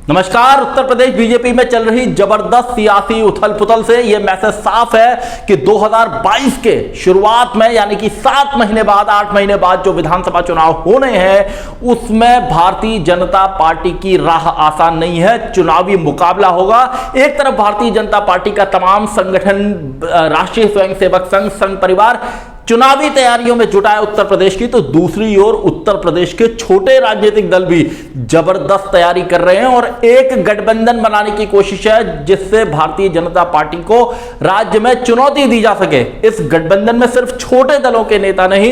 नमस्कार। उत्तर प्रदेश बीजेपी में चल रही जबरदस्त सियासी उथल पुथल से यह मैसेज साफ है कि 2022 के शुरुआत में यानी कि 7 महीने बाद 8 महीने बाद जो विधानसभा चुनाव होने हैं उसमें भारतीय जनता पार्टी की राह आसान नहीं है। चुनावी मुकाबला होगा। एक तरफ भारतीय जनता पार्टी का तमाम संगठन, राष्ट्रीय स्वयंसेवक संघ, संघ परिवार चुनावी तैयारियों में जुटा है उत्तर प्रदेश की, तो दूसरी ओर उत्तर प्रदेश के छोटे राजनीतिक दल भी जबरदस्त तैयारी कर रहे हैं और एक गठबंधन बनाने की कोशिश है जिससे भारतीय जनता पार्टी को राज्य में चुनौती दी जा सके। इस गठबंधन में सिर्फ छोटे दलों के नेता नहीं,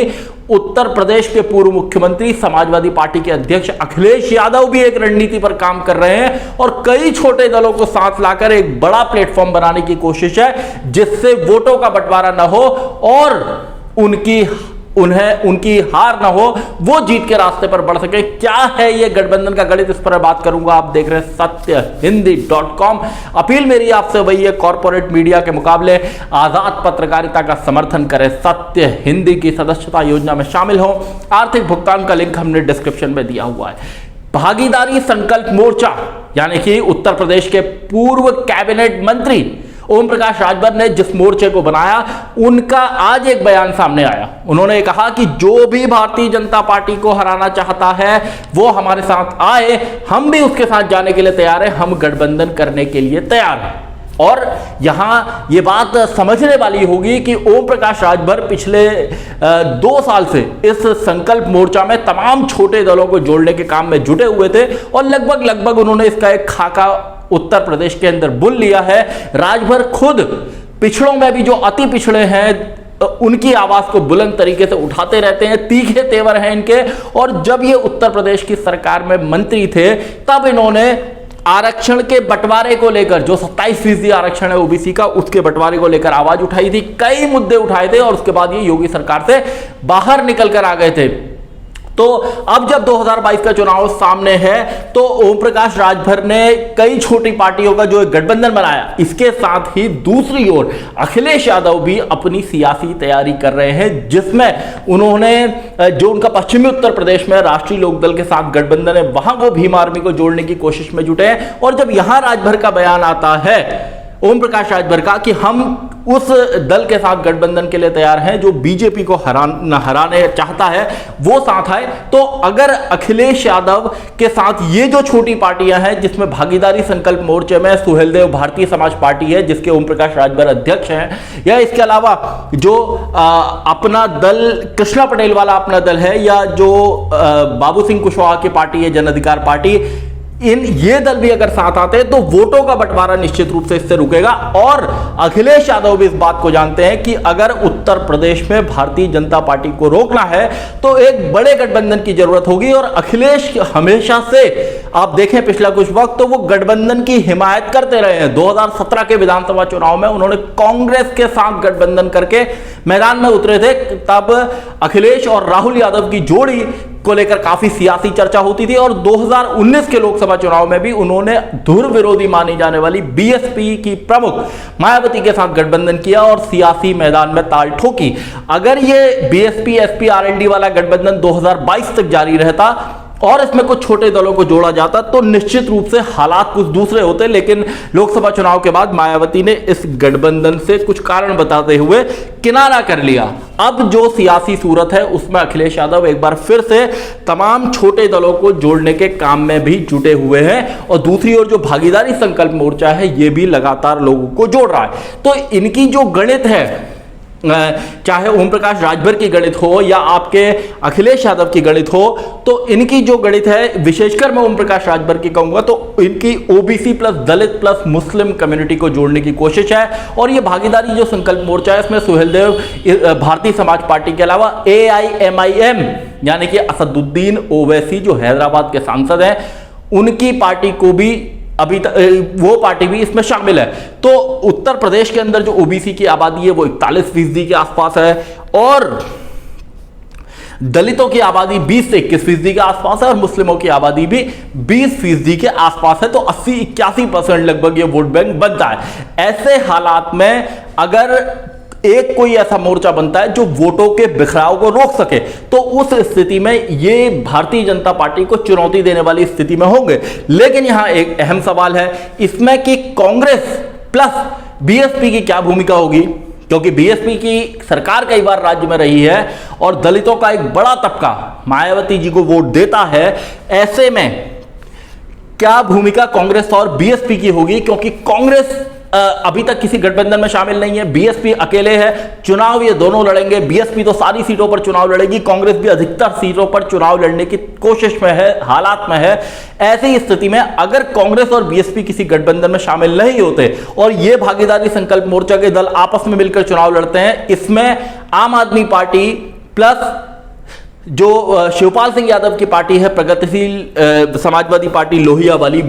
उत्तर प्रदेश के पूर्व मुख्यमंत्री, समाजवादी पार्टी के अध्यक्ष अखिलेश यादव भी एक रणनीति पर काम कर रहे हैं और कई छोटे दलों को साथ लाकर एक बड़ा प्लेटफॉर्म बनाने की कोशिश है जिससे वोटों का बंटवारा न हो और उनकी हार ना हो, वो जीत के रास्ते पर बढ़ सके। क्या है ये गठबंधन का गणित, इस पर बात करूंगा। आप देख रहे हैं सत्यहिंदी.com। अपील मेरी आपसे वही है, कॉर्पोरेट मीडिया के मुकाबले आजाद पत्रकारिता का समर्थन करें, सत्य हिंदी की सदस्यता योजना में शामिल हो। आर्थिक भुगतान का लिंक हमने डिस्क्रिप्शन में दिया हुआ है। भागीदारी संकल्प मोर्चा यानी कि उत्तर प्रदेश के पूर्व कैबिनेट मंत्री ओम प्रकाश राजभर ने जिस मोर्चे को बनाया, उनका आज एक बयान सामने आया। उन्होंने कहा कि जो भी भारतीय जनता पार्टी को हराना चाहता है वो हमारे साथ आए, हम भी उसके साथ जाने के लिए तैयार हैं, हम गठबंधन करने के लिए तैयार हैं। और यहां यह बात समझने वाली होगी कि ओम प्रकाश राजभर पिछले 2 साल से इस संकल्प मोर्चा में तमाम छोटे दलों को जोड़ने के काम में जुटे हुए थे और लगभग उन्होंने इसका एक खाका उत्तर प्रदेश के अंदर बुन लिया है। राजभर खुद पिछड़ों में भी जो अति पिछड़े हैं उनकी आवाज को बुलंद तरीके से उठाते रहते हैं, तीखे तेवर हैं इनके। और जब ये उत्तर प्रदेश की सरकार में मंत्री थे तब इन्होंने आरक्षण के बंटवारे को लेकर, जो 27% आरक्षण है ओबीसी का, उसके बंटवारे को लेकर आवाज उठाई थी, कई मुद्दे उठाए थे और उसके बाद ये योगी सरकार से बाहर निकल कर आ गए थे। तो अब जब 2022 का चुनाव सामने है तो ओम प्रकाश राजभर ने कई छोटी पार्टियों का जो एक गठबंधन बनाया, इसके साथ ही दूसरी ओर अखिलेश यादव भी अपनी सियासी तैयारी कर रहे हैं जिसमें उन्होंने जो उनका पश्चिमी उत्तर प्रदेश में राष्ट्रीय लोकदल के साथ गठबंधन है वहां वो भीम आर्मी को जोड़ने की कोशिश में जुटे हैं। और जब यहां राजभर का बयान आता है ओम प्रकाश राजभर का कि हम उस दल के साथ गठबंधन के लिए तैयार हैं जो बीजेपी को हराने चाहता है, वो साथ आए, तो अगर अखिलेश यादव के साथ ये जो छोटी पार्टियां हैं जिसमें भागीदारी संकल्प मोर्चे में सुहेलदेव भारतीय समाज पार्टी है जिसके ओम प्रकाश राजभर अध्यक्ष हैं, या इसके अलावा जो अपना दल कृष्णा पटेल वाला अपना दल है, या जो बाबू सिंह कुशवाहा की पार्टी है जन अधिकार पार्टी, ये दल भी अगर साथ आते हैं तो वोटों का बंटवारा निश्चित रूप से इससे रुकेगा। और अखिलेश यादव भी इस बात को जानते हैं कि अगर उत्तर प्रदेश में भारतीय जनता पार्टी को रोकना है तो एक बड़े गठबंधन की जरूरत होगी। और अखिलेश हमेशा से आप देखें पिछला कुछ वक्त तो वो गठबंधन की हिमायत करते रहे हैं। 2017 के विधानसभा चुनाव में उन्होंने कांग्रेस के साथ गठबंधन करके मैदान में उतरे थे, तब अखिलेश और राहुल यादव की जोड़ी को लेकर काफी सियासी चर्चा होती थी। और 2019 के लोकसभा चुनाव में भी उन्होंने धुर विरोधी मानी जाने वाली बीएसपी की प्रमुख मायावती के साथ गठबंधन किया और सियासी मैदान में ताल ठोकी। अगर ये बीएसपी एसपी आरएलडी वाला गठबंधन 2022 तक जारी रहता और इसमें कुछ छोटे दलों को जोड़ा जाता तो निश्चित रूप से हालात कुछ दूसरे होते। लेकिन लोकसभा चुनाव के बाद मायावती ने इस गठबंधन से कुछ कारण बताते हुए किनारा कर लिया। अब जो सियासी सूरत है उसमें अखिलेश यादव एक बार फिर से तमाम छोटे दलों को जोड़ने के काम में भी जुटे हुए हैं और दूसरी ओर जो भागीदारी संकल्प मोर्चा है ये भी लगातार लोगों को जोड़ रहा है। तो इनकी जो गणित है, चाहे ओम प्रकाश राजभर की गणित हो या आपके अखिलेश यादव की गणित हो, तो इनकी जो गणित है, विशेषकर मैं ओम प्रकाश राजभर की कहूंगा, तो इनकी ओबीसी प्लस दलित प्लस मुस्लिम कम्युनिटी को जोड़ने की कोशिश है। और ये भागीदारी जो संकल्प मोर्चा है इसमें सुहेलदेव भारतीय समाज पार्टी के अलावा AIMIM यानी कि असदुद्दीन ओवैसी जो हैदराबाद के सांसद हैं उनकी पार्टी को भी अभी वो पार्टी भी इसमें शामिल है। तो उत्तर प्रदेश के अंदर जो ओबीसी की आबादी है वो 41% के आसपास है और दलितों की आबादी 20 से 21% के आसपास है और मुस्लिमों की आबादी भी 20% के आसपास है। तो 80-81% लगभग ये वोट बैंक बनता है। ऐसे हालात में अगर एक कोई ऐसा मोर्चा बनता है जो वोटों के बिखराव को रोक सके, तो उस स्थिति में ये भारतीय जनता पार्टी को चुनौती देने वाली स्थिति में होंगे। लेकिन यहां एक अहम सवाल है इसमें कि कांग्रेस प्लस बीएसपी की क्या भूमिका होगी, क्योंकि बीएसपी की सरकार कई बार राज्य में रही है और दलितों का एक बड़ा तबका मायावती जी को वोट देता है। ऐसे में क्या भूमिका कांग्रेस और बीएसपी की होगी, क्योंकि कांग्रेस अभी तक किसी गठबंधन में शामिल नहीं है, बीएसपी अकेले है, चुनाव ये दोनों लड़ेंगे। बीएसपी तो सारी सीटों पर चुनाव लड़ेगी, कांग्रेस भी अधिकतर सीटों पर चुनाव लड़ने की कोशिश में है, हालात में है। ऐसी स्थिति में अगर कांग्रेस और बीएसपी किसी गठबंधन में शामिल नहीं होते और ये भागीदारी संकल्प मोर्चा के दल आपस में मिलकर चुनाव लड़ते हैं, इसमें आम आदमी पार्टी प्लस जो शिवपाल सिंह यादव की पार्टी है प्रगतिशील समाजवादी पार्टी लोहिया वाली,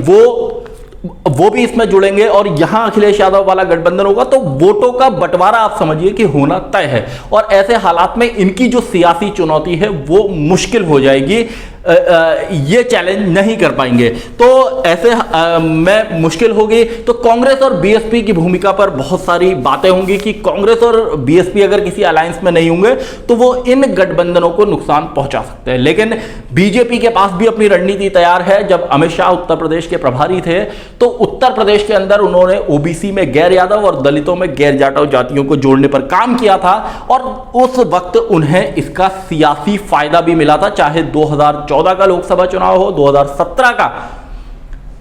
वो भी इसमें जुड़ेंगे और यहां अखिलेश यादव वाला गठबंधन होगा, तो वोटों का बंटवारा आप समझिए कि होना तय है। और ऐसे हालात में इनकी जो सियासी चुनौती है वो मुश्किल हो जाएगी, ये चैलेंज नहीं कर पाएंगे। तो ऐसे में मुश्किल होगी। तो कांग्रेस और बीएसपी की भूमिका पर बहुत सारी बातें होंगी कि कांग्रेस और बीएसपी अगर किसी अलायंस में नहीं होंगे तो वो इन गठबंधनों को नुकसान पहुंचा सकते हैं। लेकिन बीजेपी के पास भी अपनी रणनीति तैयार है। जब अमित शाह उत्तर प्रदेश के प्रभारी थे तो उत्तर प्रदेश के अंदर उन्होंने ओबीसी में गैर यादव और दलितों में गैर जाटव जातियों को जोड़ने पर काम किया था और उस वक्त उन्हें इसका सियासी फायदा भी मिला था। चाहे 2014 का लोकसभा चुनाव हो, 2017 का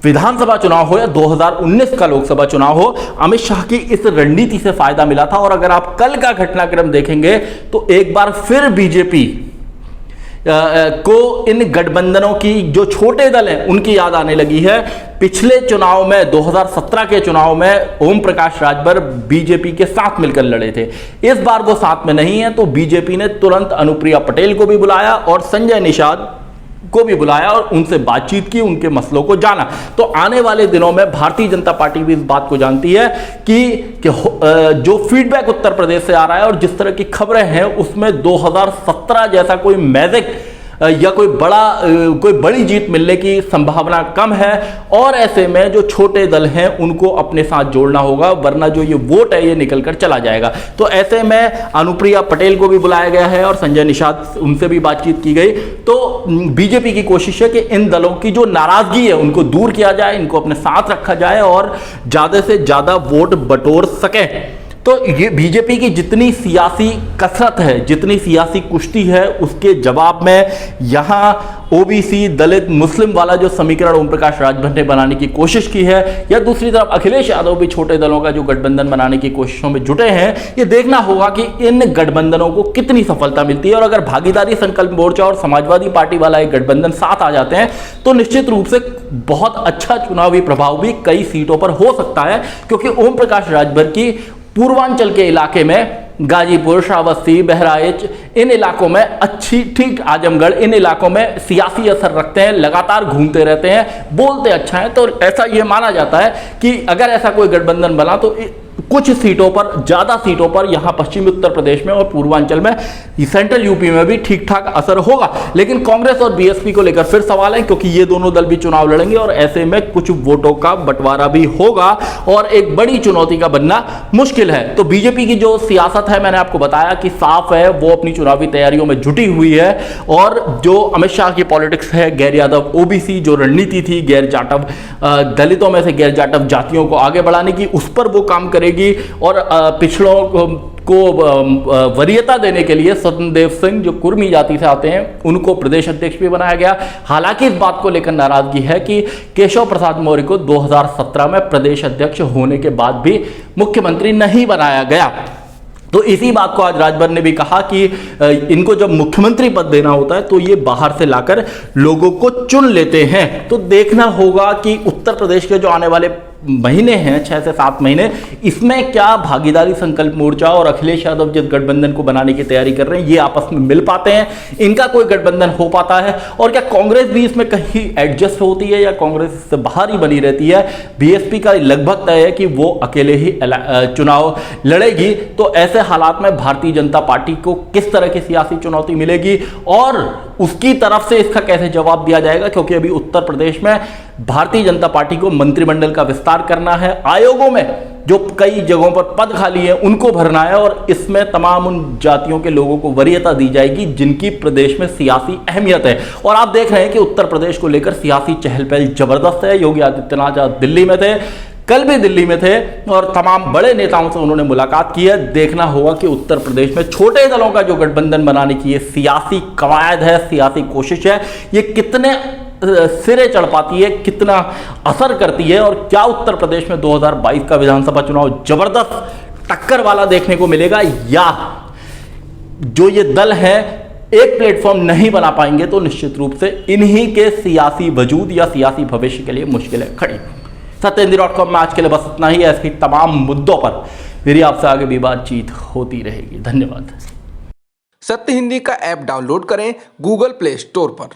विधानसभा चुनाव हो या 2019 का लोकसभा चुनाव हो, अमित शाह की इस रणनीति से फायदा मिला था। और अगर आप कल का घटनाक्रम देखेंगे तो एक बार फिर बीजेपी को इन गठबंधनों की जो छोटे दल हैं उनकी याद आने लगी है। पिछले चुनाव में 2017 के चुनाव में ओम प्रकाश राजभर बीजेपी के साथ मिलकर लड़े थे। इस बार वो साथ में नहीं है तो बीजेपी ने तुरंत अनुप्रिया पटेल को भी बुलाया और संजय निषाद को भी बुलाया और उनसे बातचीत की, उनके मसलों को जाना। तो आने वाले दिनों में भारतीय जनता पार्टी भी इस बात को जानती है कि जो फीडबैक उत्तर प्रदेश से आ रहा है और जिस तरह की खबरें हैं उसमें 2017 जैसा कोई मैजिक या कोई बड़ी जीत मिलने की संभावना कम है। और ऐसे में जो छोटे दल हैं उनको अपने साथ जोड़ना होगा, वरना जो ये वोट है ये निकलकर चला जाएगा। तो ऐसे में अनुप्रिया पटेल को भी बुलाया गया है और संजय निषाद, उनसे भी बातचीत की गई। तो बीजेपी की कोशिश है कि इन दलों की जो नाराजगी है उनको दूर किया जाए, इनको अपने साथ रखा जाए और ज्यादा से ज्यादा वोट बटोर सके। तो ये बीजेपी की जितनी सियासी कसरत है, जितनी सियासी कुश्ती है, उसके जवाब में यहां ओबीसी दलित मुस्लिम वाला जो समीकरण ओम प्रकाश राजभर ने बनाने की कोशिश की है, या दूसरी तरफ अखिलेश यादव भी छोटे दलों का जो गठबंधन बनाने की कोशिशों में जुटे हैं, ये देखना होगा कि इन गठबंधनों को कितनी सफलता मिलती है। और अगर भागीदारी संकल्प मोर्चा और समाजवादी पार्टी वाला एक गठबंधन साथ आ जाते हैं तो निश्चित रूप से बहुत अच्छा चुनावी प्रभाव भी कई सीटों पर हो सकता है, क्योंकि ओम प्रकाश राजभर की पूर्वांचल के इलाके में गाजीपुर, श्रावस्ती, बहराइच, इन इलाकों में ठीक आजमगढ़, इन इलाकों में सियासी असर रखते हैं, लगातार घूमते रहते हैं, बोलते अच्छा है। तो ऐसा ये माना जाता है कि अगर ऐसा कोई गठबंधन बना तो कुछ सीटों पर, ज्यादा सीटों पर यहां पश्चिमी उत्तर प्रदेश में और पूर्वांचल में, सेंट्रल यूपी में भी ठीक ठाक असर होगा। लेकिन कांग्रेस और बीएसपी को लेकर फिर सवाल है, क्योंकि ये दोनों दल भी चुनाव लड़ेंगे और ऐसे में कुछ वोटों का बंटवारा भी होगा और एक बड़ी चुनौती का बनना मुश्किल है। तो बीजेपी की जो सियासत है, मैंने आपको बताया कि साफ है, वो अपनी चुनावी तैयारियों में जुटी हुई है। और जो अमित शाह की पॉलिटिक्स है, गैर यादव ओबीसी जो रणनीति थी, गैर जाटव दलितों में से गैर जाटव जातियों को आगे बढ़ाने की, उस पर वो काम करेगी। और पिछड़ों को वरीयता देने के लिए स्वतंत्र सिंह जो कुर्मी जाति से आते हैं उनको प्रदेश अध्यक्ष भी बनाया गया। हालांकि इस बात को लेकर नाराजगी है कि केशव प्रसाद मौर्य को 2017 में प्रदेश अध्यक्ष होने के बाद भी मुख्यमंत्री नहीं बनाया गया। तो इसी बात को आज राजभर ने भी कहा कि इनको जब मुख्यमंत्री पद देना होता है तो ये बाहर से लाकर लोगों को चुन लेते हैं। तो देखना होगा कि उत्तर प्रदेश के जो आने वाले महीने हैं, 6 से 7 महीने, इसमें क्या भागीदारी संकल्प मोर्चा और अखिलेश यादव जिस गठबंधन को बनाने की तैयारी कर रहे हैं ये आपस में मिल पाते हैं, इनका कोई गठबंधन हो पाता है, और क्या कांग्रेस भी इसमें कहीं एडजस्ट होती है या कांग्रेस इससे बाहर ही बनी रहती है। बीएसपी का लगभग तय है कि वो अकेले ही चुनाव लड़ेगी। तो ऐसे हालात में भारतीय जनता पार्टी को किस तरह की सियासी चुनौती मिलेगी और उसकी तरफ से इसका कैसे जवाब दिया जाएगा, क्योंकि अभी उत्तर प्रदेश में भारतीय जनता पार्टी को मंत्रिमंडल का विस्तार करना है, आयोगों में जो कई जगहों पर पद खाली है उनको भरना है, और इसमें तमाम उन जातियों के लोगों को वरीयता दी जाएगी जिनकी प्रदेश में सियासी अहमियत है। और आप देख रहे हैं कि उत्तर प्रदेश को लेकर सियासी चहल पहल जबरदस्त है। योगी आदित्यनाथ आज दिल्ली में थे, कल भी दिल्ली में थे, और तमाम बड़े नेताओं से उन्होंने मुलाकात की है। देखना होगा कि उत्तर प्रदेश में छोटे दलों का जो गठबंधन बनाने की ये सियासी कवायद है, सियासी कोशिश है, ये कितने सिरे चढ़ पाती है, कितना असर करती है, और क्या उत्तर प्रदेश में 2022 का विधानसभा चुनाव जबरदस्त टक्कर वाला देखने को मिलेगा, या जो ये दल है एक प्लेटफॉर्म नहीं बना पाएंगे तो निश्चित रूप से इन्हीं के सियासी वजूद या सियासी भविष्य के लिए मुश्किलें खड़ी। सत्यहिंदी.com में आज के लिए बस इतना ही। ऐसे तमाम मुद्दों पर मेरी आपसे आगे भी बातचीत होती रहेगी। धन्यवाद। सत्य हिंदी का ऐप डाउनलोड करें गूगल प्ले स्टोर पर।